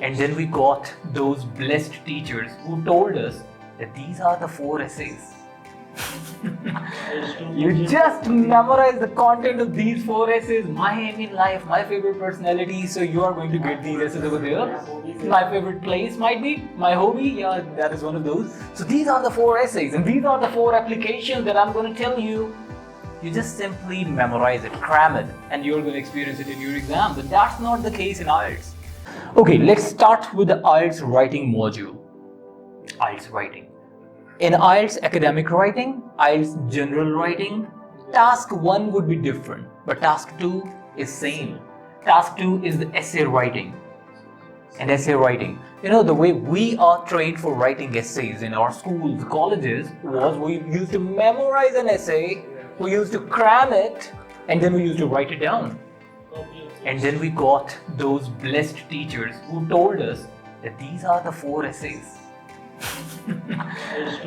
And then we got those blessed teachers who told us that these are the 4 essays. You just memorize the content of these 4 essays. My aim in life, my favorite personality. So you are going to get these essays over there. My favorite place might be my hobby. Yeah, that is one of those. So these are the 4 essays, and these are the 4 applications that I'm going to tell you. You just simply memorize it, cram it, and you're going to experience it in your exam. But that's not the case in IELTS. Okay, let's start with the IELTS writing module. IELTS writing. In IELTS academic writing, IELTS general writing, task 1 would be different, but task 2 is same. Task 2 is the essay writing. And essay writing, the way we are trained for writing essays in our schools, colleges, was we used to memorize an essay, we used to cram it, and then we used to write it down. And then we got those blessed teachers who told us that these are the 4 essays.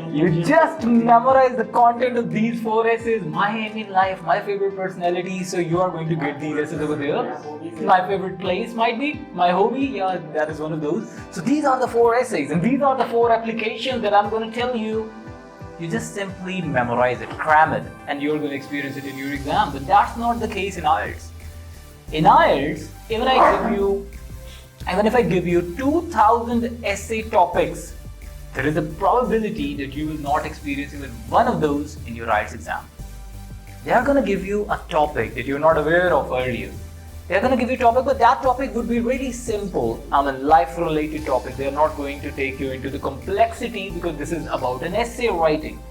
You just memorize the content of these 4 essays. My aim in life, my favorite personality. So you are going to get these essays over there. My favorite place might be my hobby. Yeah, that is one of those. So these are the 4 essays, and these are the 4 applications that I'm going to tell you. You just simply memorize it, cram it, and you're going to experience it in your exam. But that's not the case in IELTS. In IELTS, even if I give you 2,000 essay topics, there is a probability that you will not experience even one of those in your IELTS exam. They are going to give you a topic that you're not aware of earlier. They are going to give you a topic, but that topic would be really simple. Life-related topic. They are not going to take you into the complexity because this is about an essay writing.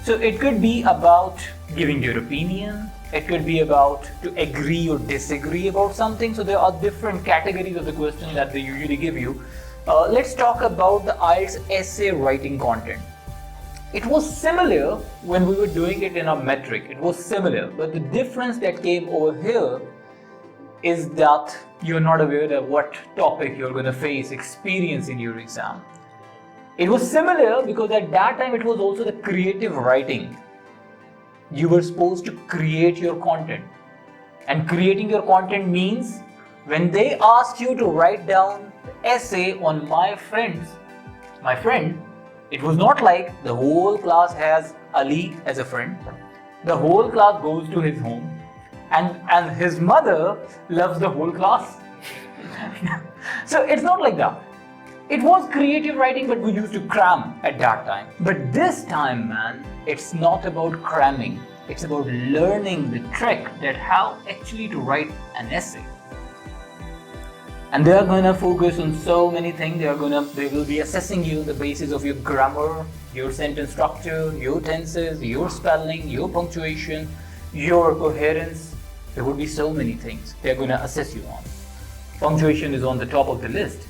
So it could be about giving your opinion. It could be about to agree or disagree about something. So there are different categories of the question that they usually give you. Let's talk about the IELTS essay writing content. It was similar when we were doing it in our metric. It was similar, but the difference that came over here is that you're not aware of what topic you're going to experience in your exam. It was similar because at that time it was also the creative writing. You were supposed to create your content. And creating your content means when they asked you to write down the essay on my friend, it was not like the whole class has Ali as a friend. The whole class goes to his home and his mother loves the whole class. So it's not like that. It was creative writing, but we used to cram at that time. But this time, man, it's not about cramming. It's about learning the trick that how actually to write an essay. And they are going to focus on so many things. They will be assessing you on the basis of your grammar, your sentence structure, your tenses, your spelling, your punctuation, your coherence. There would be so many things they're going to assess you on. Punctuation is on the top of the list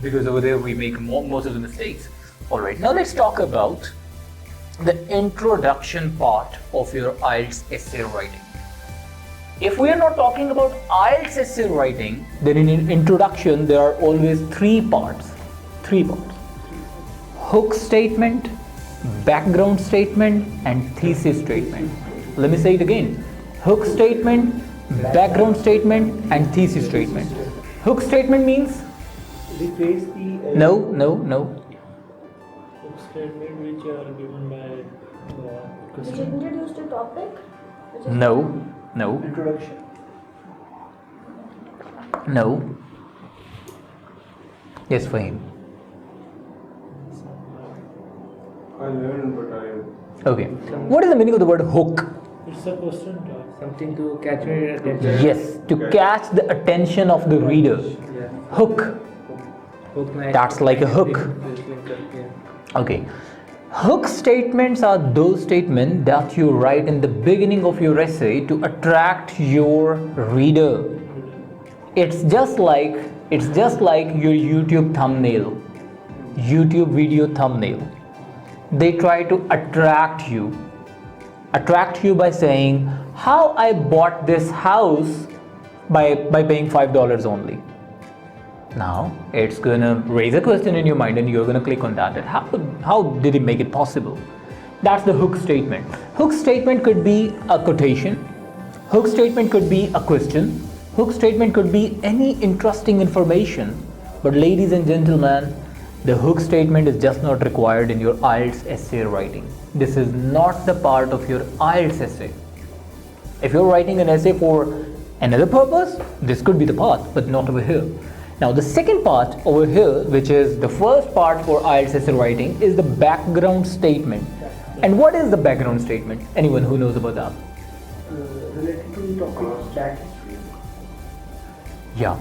because over there we make most of the mistakes. Alright, now let's talk about the introduction part of your IELTS essay writing. If we are not talking about IELTS essay writing, then in introduction there are always 3 parts. Hook statement, background statement, and thesis statement. Let me say it again. Hook statement, background statement, and thesis statement. Hook statement means? Replace the... No. Hook statement which are given by Which introduce the topic? No. Introduction. No. Yes, Fahim. I learned, but I... Okay. What is the meaning of the word hook? It's a question tag. Something to catch your attention. Yes, to catch the attention of the reader. Yeah. Hook. That's like a hook. Yeah. Okay. Hook statements are those statements that you write in the beginning of your essay to attract your reader. It's just like your YouTube thumbnail, YouTube video thumbnail. They try to attract you by saying how I bought this house by paying $5 only. Now it's gonna raise a question in your mind and you're gonna click on that. How did he make it possible? That's the hook statement. Hook statement could be a quotation. Hook statement could be a question. Hook statement could be any interesting information. But ladies and gentlemen, the hook statement is just not required in your IELTS essay writing. This is not the part of your IELTS essay. If you're writing an essay for another purpose, this could be the part, but not over here. Now the second part over here, which is the first part for IELTS essay writing, is the background statement. And what is the background statement? Anyone who knows about that? Related to the topic back history. Yeah,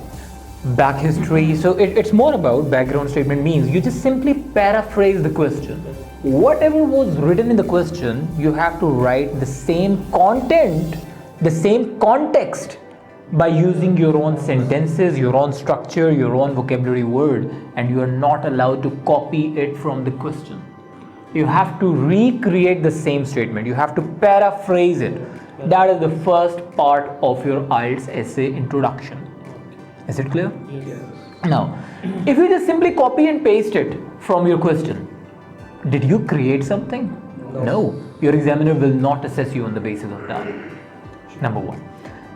back history. So it's more about background statement means you just simply paraphrase the question. Whatever was written in the question, you have to write the same content, the same context by using your own sentences, your own structure, your own vocabulary word, and you are not allowed to copy it from the question. You have to recreate the same statement. You have to paraphrase it. That is the first part of your IELTS essay introduction. Is it clear? Yes. Now, if you just simply copy and paste it from your question, did you create something? No. Your examiner will not assess you on the basis of that. Number one.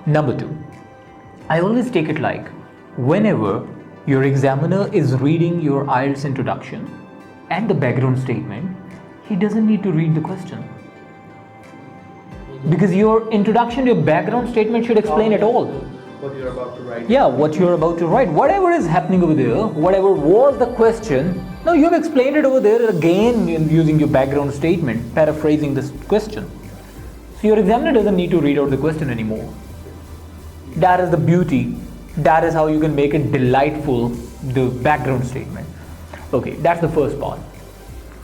Number two, I always take it like whenever your examiner is reading your IELTS introduction and the background statement, he doesn't need to read the question. Because your introduction, your background statement should explain it all. What you're about to write. Yeah, what you're about to write. Whatever is happening over there, whatever was the question, now you've explained it over there again using your background statement, paraphrasing this question. So your examiner doesn't need to read out the question anymore. That is the beauty. That is how you can make it delightful, the background statement. Okay, that's the first part.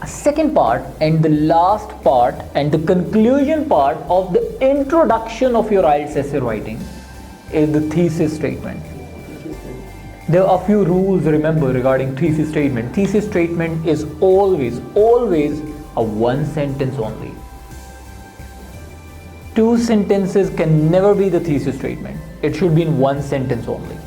Second part and the last part and the conclusion part of the introduction of your IELTS essay writing is the thesis statement. There are a few rules, remember, regarding thesis statement. Thesis statement is always a one sentence only. Two sentences can never be the thesis statement. It should be in one sentence only.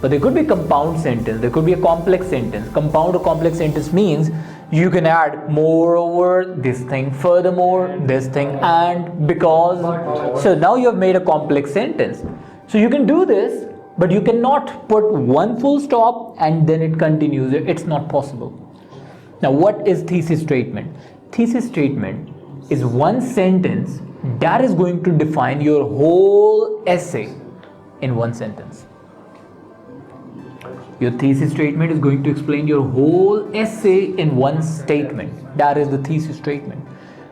But there could be compound sentence, there could be a complex sentence. Compound or complex sentence means you can add moreover, this thing, furthermore, this thing, and because. So now you have made a complex sentence. So you can do this, but you cannot put one full stop and then it continues. It's not possible. Now what is thesis statement? Thesis statement is one sentence that is going to define your whole essay in one sentence. Your thesis statement is going to explain your whole essay in one statement. That is the thesis statement.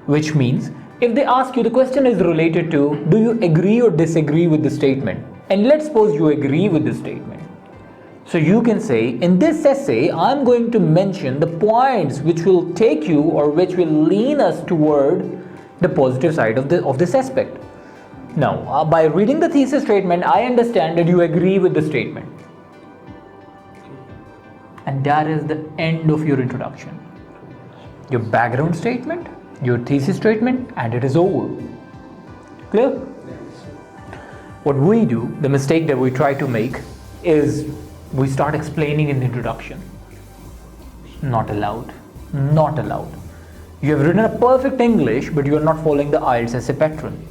Which means, if they ask you, the question is related to, do you agree or disagree with the statement? And let's suppose you agree with the statement. So you can say, in this essay, I'm going to mention the points which will take you or which will lean us toward the positive side of this aspect. Now, by reading the thesis statement, I understand that you agree with the statement. And that is the end of your introduction. Your background statement, your thesis statement, and it is over. Clear? What we do, the mistake that we try to make is we start explaining in the introduction. Not allowed. Not allowed. You have written a perfect English, but you are not following the IELTS essay pattern.